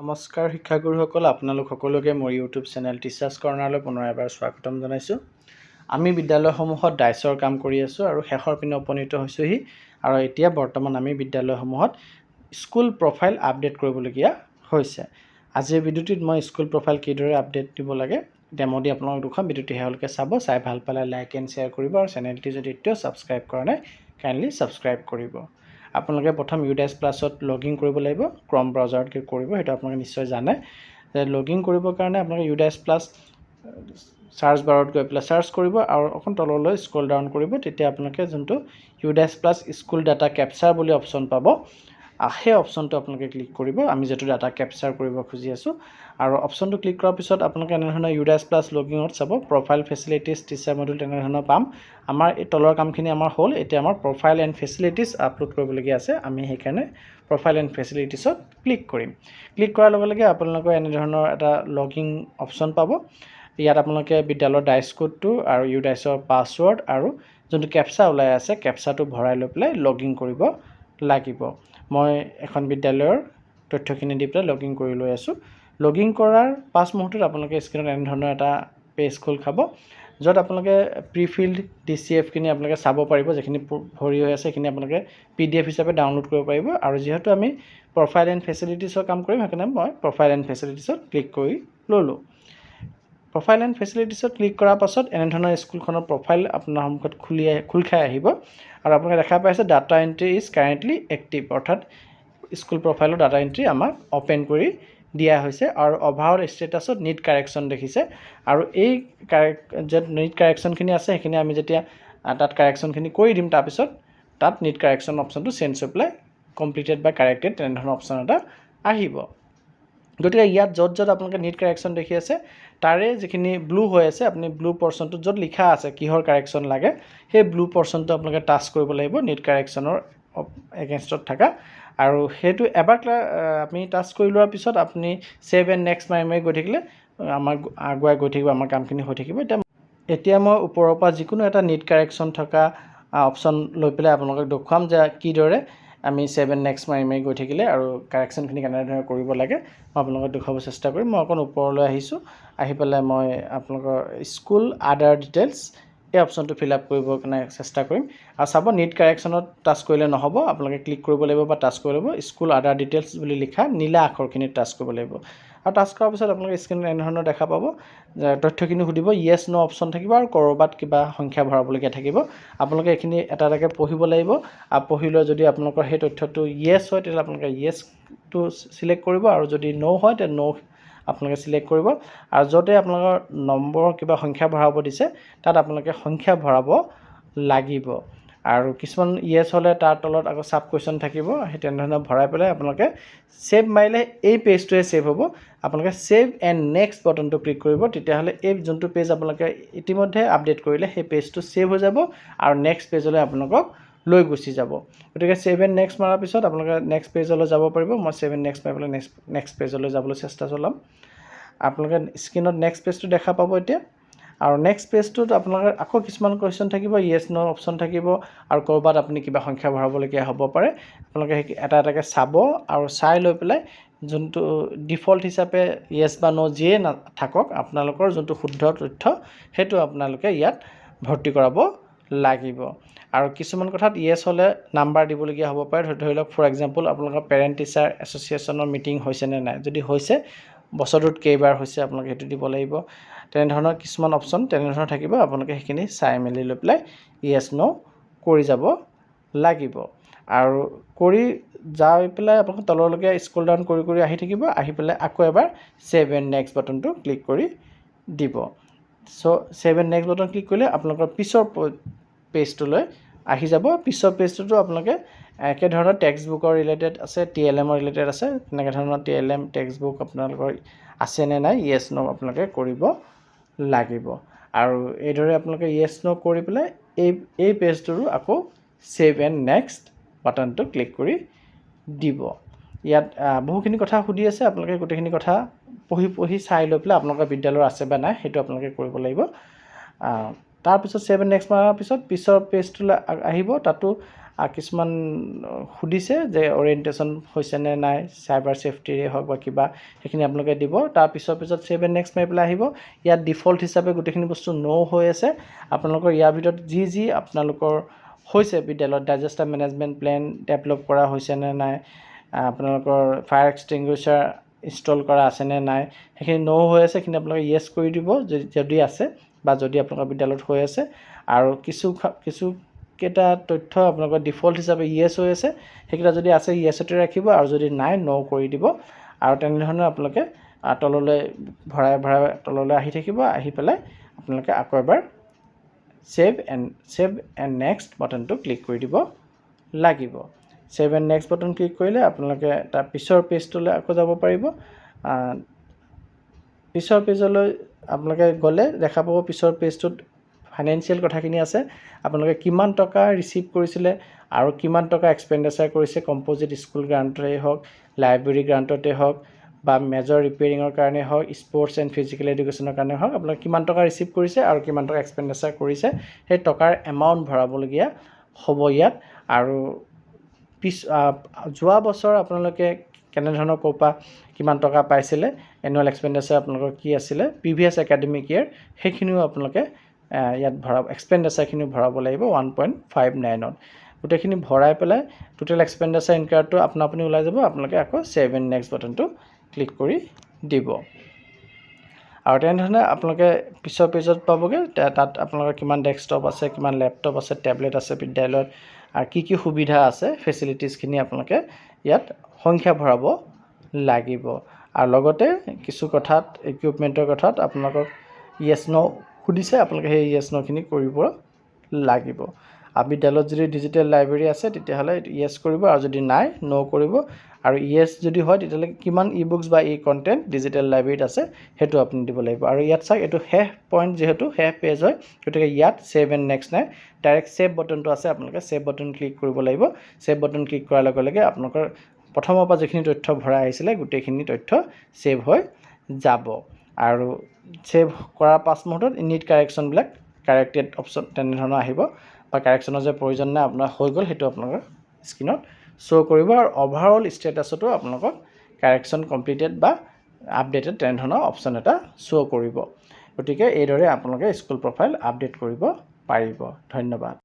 নমস্কাৰ শিক্ষাগুৰুসকল, আপোনালোক সকলোকে মোৰ ইউটিউব চেনেল টিচাৰ্ছ কৰ্ণাৰলৈ পুনৰ এবাৰ স্বাগতম জনাইছোঁ। আমি বিদ্যালয়সমূহত ডাইচৰ কাম কৰি আছোঁ আৰু শেষৰ পিনে উপনীত হৈছোঁহি। আৰু এতিয়া বৰ্তমান আমি বিদ্যালয়সমূহত স্কুল প্ৰফাইল আপডেট কৰিবলগীয়া হৈছে। আজিৰ ভিডিঅ'টোত মই স্কুল প্ৰফাইল কিদৰে আপডেট দিব লাগে ডেমো দি আপোনালোকক দেখুৱাম। ভিডিঅ'টো শেষলৈকে চাব, চাই ভাল পালে লাইক এণ্ড শ্বেয়াৰ কৰিব আৰু চেনেলটি যদি এতিয়াও ছাবস্ক্ৰাইব কৰা নাই কাইণ্ডলি ছাবস্ক্ৰাইব কৰিব। আপোনালোকে প্ৰথম UDAS প্লাছত লগইন কৰিব লাগিব। ক্ৰম ব্ৰাউজাৰত কৰিব, সেইটো আপোনালোকে নিশ্চয় জানে। লগইন কৰিবৰ কাৰণে আপোনালোকে UDAS প্লাছ চাৰ্চ বাৰত গৈ পেলাই চাৰ্চ কৰিব আৰু অকণ তললৈ স্ক্ৰল ডাউন কৰিব। তেতিয়া আপোনালোকে যোনটো UDAS plus school data capture বুলি অপশ্যন পাব, সেই অপশ্যনটো আপোনালোকে ক্লিক কৰিব। আমি যিটো ডাটা কেপচাৰ কৰিব খুজি আছোঁ আৰু অপশ্যনটো ক্লিক কৰাৰ পিছত আপোনালোকে এনেধৰণৰ UDAS প্লাছ লগইনত চাব প্ৰফাইল ফেচিলিটিজ টিচাৰ মডুল তেনেধৰণৰ পাম। আমাৰ এই তলৰ কামখিনি আমাৰ হ'ল। এতিয়া আমাৰ প্ৰফাইল এণ্ড ফেচিলিটিজ আপলোড কৰিবলগীয়া আছে। আমি সেইকাৰণে প্ৰফাইল এণ্ড ফেচিলিটিছত ক্লিক কৰিম। ক্লিক কৰাৰ লগে লগে আপোনালোকে এনেধৰণৰ এটা লগইন অপশ্যন পাব। ইয়াত আপোনালোকে বিদ্যালয়ৰ ডাইচ কোডটো আৰু UDASৰ পাছৱৰ্ড আৰু যোনটো কেপচা ওলাই আছে কেপচাটো ভৰাই লৈ পেলাই লগইন কৰিব লাগিব। মই এখন বিদ্যালয়ৰ তথ্যখিনি দি পেলাই লগইন কৰি লৈ আছোঁ। লগইন কৰাৰ 5 মুহূৰ্তত আপোনালোকে স্ক্ৰীনত এনেধৰণৰ এটা পেজ খোল খাব, য'ত আপোনালোকে প্ৰিফিল্ড DCFখিনি আপোনালোকে চাব পাৰিব। যিখিনি ভৰি হৈ আছে সেইখিনি আপোনালোকে PDF হিচাপে ডাউনলোড কৰিব পাৰিব। আৰু যিহেতু আমি প্ৰফাইল এণ্ড ফেচিলিটিছৰ কাম কৰিম, সেইকাৰণে মই প্ৰফাইল এণ্ড ফেচিলিটিছত ক্লিক কৰি ল'লোঁ। প্ৰফাইল এণ্ড ফেচিলিটিছত ক্লিক কৰাৰ পাছত এনেধৰণৰ স্কুলখনৰ প্ৰফাইল আপোনাৰ সন্মুখত খোল খাই আহিব আৰু আপোনালোকে দেখা পাইছে data entry is currently active, অৰ্থাৎ স্কুল প্ৰফাইলৰ ডাটা এণ্ট্ৰি আমাক অ'পেন কৰি দিয়া হৈছে আৰু অভাৰঅল ষ্টেটাছত নিট কাৰেকশ্যন দেখিছে। আৰু এই নিট কাৰেকশ্যনখিনি আছে সেইখিনি আমি যেতিয়া তাত কাৰেকশ্যনখিনি কৰি দিম, তাৰপিছত তাত নিট কাৰেকশ্যন অপশ্যনটো চেঞ্জ হৈ পেলাই কমপ্লিটেড বা কাৰেক্টেড তেনেধৰণৰ অপশ্যন এটা আহিব। গতিকে ইয়াত য'ত আপোনালোকে নিট কাৰেকশ্যন দেখি আছে তাৰে যিখিনি ব্লু হৈ আছে, আপুনি ব্লু পৰ্চনটো য'ত লিখা আছে কিহৰ কাৰেকশ্যন লাগে সেই ব্লু পৰ্চনটো আপোনালোকে টাচ কৰিব লাগিব নিট কাৰেকশ্যনৰ এগেইনষ্টত থকা। আৰু সেইটো এবাৰ আপুনি টাচ কৰি লোৱাৰ পিছত আপুনি ছেভ এণ্ড নেক্সট মাৰি গৈ থাকিলে আমাৰ আগুৱাই গৈ থাকিব, আমাৰ কামখিনি হৈ থাকিব। এতিয়া মই ওপৰৰ পৰা যিকোনো এটা নিট কাৰেকশ্যন থকা অপশ্যন লৈ পেলাই আপোনালোকক দেখুৱাম যে কিদৰে আমি ছেভ এণ্ড নেক্সট মাৰি গৈ থাকিলে আৰু কাৰেকশ্যনখিনি কেনেদৰে কৰিব লাগে মই আপোনালোকক দেখুৱাব চেষ্টা কৰিম। মই অকণ ওপৰলৈ আহিছোঁ, আহি পেলাই মই আপোনালোকৰ স্কুল আদাৰ ডিটেইলছ এই অপশ্যনটো ফিল আপ কৰিবৰ কাৰণে চেষ্টা কৰিম। আৰু চাব নিট কাৰেকশ্যনত টাচ কৰিলে নহ'ব, আপোনালোকে ক্লিক কৰিব লাগিব বা টাচ কৰিব লাগিব। স্কুল আদাৰ ডিটেইলছ বুলি লিখা নীলা আখৰখিনিত টাচ কৰিব লাগিব। আৰু টাচ কৰাৰ পিছত আপোনালোকে স্ক্ৰীনত এনেধৰণৰ দেখা পাব যে তথ্যখিনি সুধিব, য়েছ ন' অপশ্যন থাকিব আৰু ক'ৰবাত কিবা সংখ্যা ভৰাবলগীয়া থাকিব। আপোনালোকে এইখিনি এটা এটাকৈ পঢ়িব লাগিব। আৰু পঢ়ি লৈ যদি আপোনালোকৰ সেই তথ্যটো য়েছ হয় তেতিয়াহ'লে আপোনালোকে য়েছটো চিলেক্ট কৰিব, আৰু যদি ন' হয় তেতিয়া ন' আপোনালোকে চিলেক্ট কৰিব। আৰু য'তে আপোনালোকৰ নম্বৰ কিবা সংখ্যা ভৰাব দিছে তাত আপোনালোকে সংখ্যা ভৰাব লাগিব। আৰু কিছুমান য়েছ হ'লে তাৰ তলত আকৌ ছাব কুৱেশ্যন থাকিব, সেই তেনেধৰণে ভৰাই পেলাই আপোনালোকে ছেভ মাৰিলে এই পেজটোৱে ছেভ হ'ব। আপোনালোকে ছেভ এণ্ড নেক্সট বটনটো ক্লিক কৰিব, তেতিয়াহ'লে এই যোনটো পেজ আপোনালোকে ইতিমধ্যে আপডেট কৰিলে সেই পেজটো ছেভ হৈ যাব আৰু নেক্সট পেজলৈ আপোনালোকক লৈ গুচি যাব। গতিকে ছেভ এণ্ড নেক্সট মৰাৰ পিছত আপোনালোকে নেক্সট পেজলৈ যাব পাৰিব। মই ছেভ এণ্ড নেক্সট মাৰি পেলাই নেক্সট পেজলৈ যাবলৈ চেষ্টা চলাম। আপোনালোকে স্ক্ৰীনত নেক্সট পেজটো দেখা পাব এতিয়া। আৰু নেক্সট পেজটোত আপোনালোকৰ আকৌ কিছুমান কুৱেশ্যন থাকিব, য়েছ ন' অপশ্যন থাকিব আৰু ক'ৰবাত আপুনি কিবা সংখ্যা ভৰাবলগীয়া হ'ব পাৰে। আপোনালোকে এটা এটাকৈ চাব আৰু চাই লৈ পেলাই যোনটো ডিফল্ট হিচাপে য়েছ বা ন' যিয়ে নাথাকক আপোনালোকৰ যোনটো শুদ্ধ তথ্য সেইটো আপোনালোকে ইয়াত ভৰ্তি কৰাব লাগিব। আৰু কিছুমান কথাত য়েছ হ'লে নাম্বাৰ দিবলগীয়া হ'ব পাৰে। ধৰি লওক ফৰ এক্সাম্পল আপোনালোকৰ পেৰেণ্ট টিচাৰ এছ'চিয়েশ্যনৰ মিটিং হৈছে নে নাই, যদি হৈছে বছৰটোত কেইবাৰ হৈছে আপোনালোকে সেইটো দিব লাগিব। তেনেধৰণৰ কিছুমান অপশ্যন তেনেধৰণৰ থাকিব। আপোনালোকে সেইখিনি চাই মেলি লৈ পেলাই য়েছ ন' কৰি যাব লাগিব। আৰু কৰি যাই পেলাই আপোনালোকে তললৈকে স্ক্ৰল ডাউন কৰি আহি থাকিব, আহি পেলাই আকৌ এবাৰ ছেভ এণ্ড নেক্সট বটনটো ক্লিক কৰি দিব। ছ' save and next button click কৰিলে আপোনালোকৰ পিছৰ পেজটোলৈ আহি যাব। পিছৰ পেজটোতো আপোনালোকে একেধৰণৰ টেক্সট বুকৰ ৰিলেটেড আছে, TLMৰ ৰিলেটেড আছে। তেনেকৈ ধৰণৰ TLM টেক্সট বুক আপোনালোকৰ আছেনে নাই য়েছ ন' আপোনালোকে কৰিব লাগিব। আৰু এইদৰে আপোনালোকে য়েছ ন' কৰি পেলাই এই পেজটোৰো আকৌ ছেভ এণ্ড নেক্সট বাটনটো ক্লিক কৰি দিব। ইয়াত বহুখিনি কথা সুধি আছে, আপোনালোকে গোটেইখিনি কথা পঢ়ি চাই লৈ পেলাই আপোনালোকৰ বিদ্যালয়ৰ আছে বা নাই সেইটো আপোনালোকে কৰিব লাগিব। তাৰপিছত ছেভ এণ্ড নেক্সট মৰাৰ পিছত পিছৰ পেজটোলৈ আহিব, তাতো কিছুমান সুধিছে যে অৰিয়েণ্টেশ্যন হৈছে নে নাই, চাইবাৰ ছেফটিৰে হওক বা কিবা, সেইখিনি আপোনালোকে দিব। তাৰ পিছত ছেভ এণ্ড নেক্সট মাৰি পেলাই আহিব। ইয়াত ডিফল্ট হিচাপে গোটেইখিনি বস্তু হৈ আছে। আপোনালোকৰ ইয়াৰ ভিতৰত যি আপোনালোকৰ হৈছে বিদ্যালয়ত, ডাইজেষ্টাৰ মেনেজমেণ্ট প্লেন ডেভেলপ কৰা হৈছে নে নাই, আপোনালোকৰ ফায়াৰ এক্সটিংগুইশ্বাৰ ইনষ্টল কৰা আছে নে নাই, সেইখিনি হৈ আছে। সেইখিনি আপোনালোকে য়েছ কৰি দিব যদি আছে, বা যদি আপোনালোকৰ বিদ্যালয়ত হৈ আছে। আৰু কিছুকেইটা তথ্য আপোনালোকৰ ডিফল্ট হিচাপে য়েছ হৈ আছে, সেইকেইটা যদি আছে য়েছতে ৰাখিব, আৰু যদি নাই কৰি দিব। আৰু তেনেধৰণে আপোনালোকে তললৈ ভৰাই তললৈ আহি থাকিব। আহি পেলাই আপোনালোকে আকৌ এবাৰ ছেভ এণ্ড নেক্সট বাটনটো ক্লিক কৰি দিব লাগিব। Save and next button click কৰিলে আপোনালোকে তাৰ পিছৰ পেজটোলৈ আকৌ যাব পাৰিব। পিছৰ পেজলৈ আপোনালোকে গ'লে দেখা পাব পিছৰ পেজটোত ফাইনেন্সিয়েল কথাখিনি আছে। আপোনালোকে কিমান টকা ৰিচিভ কৰিছিলে আৰু কিমান টকা এক্সপেণ্ডিচাৰ কৰিছে, কম্প'জিট স্কুল গ্ৰাণ্টতেই হওক, লাইব্ৰেৰী গ্ৰাণ্টতে হওক, বা মেজৰ ৰিপেয়াৰিঙৰ কাৰণে হওক, স্পৰ্টছ এণ্ড ফিজিকেল এডুকেশ্যনৰ কাৰণে হওক, আপোনালোকে কিমান টকা ৰিচিভ কৰিছে আৰু কিমান টকা এক্সপেণ্ডিচাৰ কৰিছে, সেই টকাৰ এমাউণ্ট ভৰাবলগীয়া হ'ব ইয়াত। আৰু যোৱা বছৰ আপোনালোকে কেনেধৰণৰ ক'ৰ পৰা কিমান টকা পাইছিলে, এনুৱেল এক্সপেণ্ডিচাৰ আপোনালোকৰ কি আছিলে, প্ৰিভিয়াছ একাডেমিক ইয়েৰ, সেইখিনিও আপোনালোকে ইয়াত এক্সপেণ্ডিচাৰখিনিও ভৰাব লাগিব 1.59ত। গোটেইখিনি ভৰাই পেলাই টোটেল এক্সপেণ্ডিচাৰ ইনকাৰটো আপুনি ওলাই যাব। আপোনালোকে আকৌ ছেভ এণ্ড নেক্সট বাটনটো ক্লিক কৰি দিব। আৰু তেনেধৰণে আপোনালোকে পিছৰ পেজত পাবগৈ। তাত আপোনালোকৰ কিমান ডেস্কটপ আছে, কিমান লেপটপ আছে, টেবলেট আছে বিদ্যালয়ত, আৰু কি সুবিধা আছে, ফেচিলিটিছখিনি আপোনালোকে ইয়াত সংখ্যা ভৰাব লাগিব। আৰু লগতে কিছু কথাত, ইকুইপমেণ্টৰ কথাত আপোনালোকক য়েছ ন' সুধিছে, আপোনালোকে সেই য়েছ ন'খিনি কৰিব লাগিব। আৰু বিদ্যালয়ত যদি ডিজিটেল লাইব্ৰেৰী আছে তেতিয়াহ'লে য়েছ কৰিব, আৰু যদি নাই কৰিব। আৰু য়েছ যদি হয় তেতিয়াহ'লে কিমান ই বুকছ বা কণ্টেণ্ট ডিজিটেল লাইব্ৰেৰীত আছে সেইটো আপুনি দিব লাগিব। আৰু ইয়াত চাওক, এইটো শেষ পইণ্ট, যিহেতু শেষ পেজ হয়, গতিকে ইয়াত ছেভ এণ্ড নেক্সট নাই, ডাইৰেক্ট ছেভ বটনটো আছে। আপোনালোকে ছেভ বটন ক্লিক কৰিব লাগিব। ছেভ বটন ক্লিক কৰাৰ লগে লগে আপোনালোকৰ প্ৰথমৰ পৰা যিখিনি তথ্য ভৰাই আহিছিলে গোটেইখিনি তথ্য ছেভ হৈ যাব। আৰু ছেভ কৰাৰ পাছ মুহূৰ্তত নিট কাৰেকশ্যনবিলাক কাৰেক্টেড অপশ্যন তেনেধৰণৰ আহিব, বা কাৰেকশ্যনৰ যে প্ৰয়োজন নাই, আপোনাৰ হৈ গ'ল, সেইটো আপোনালোকৰ স্ক্ৰীনত শ্ব' কৰিব। আৰু অভাৰঅল ষ্টেটাছতো আপোনালোকক কাৰেকশ্যন কমপ্লিটেড বা আপডেটেড তেনেধৰণৰ অপশ্যন এটা শ্ব' কৰিব। গতিকে এইদৰে আপোনালোকে স্কুল প্ৰফাইল আপডেট কৰিব পাৰিব। ধন্যবাদ।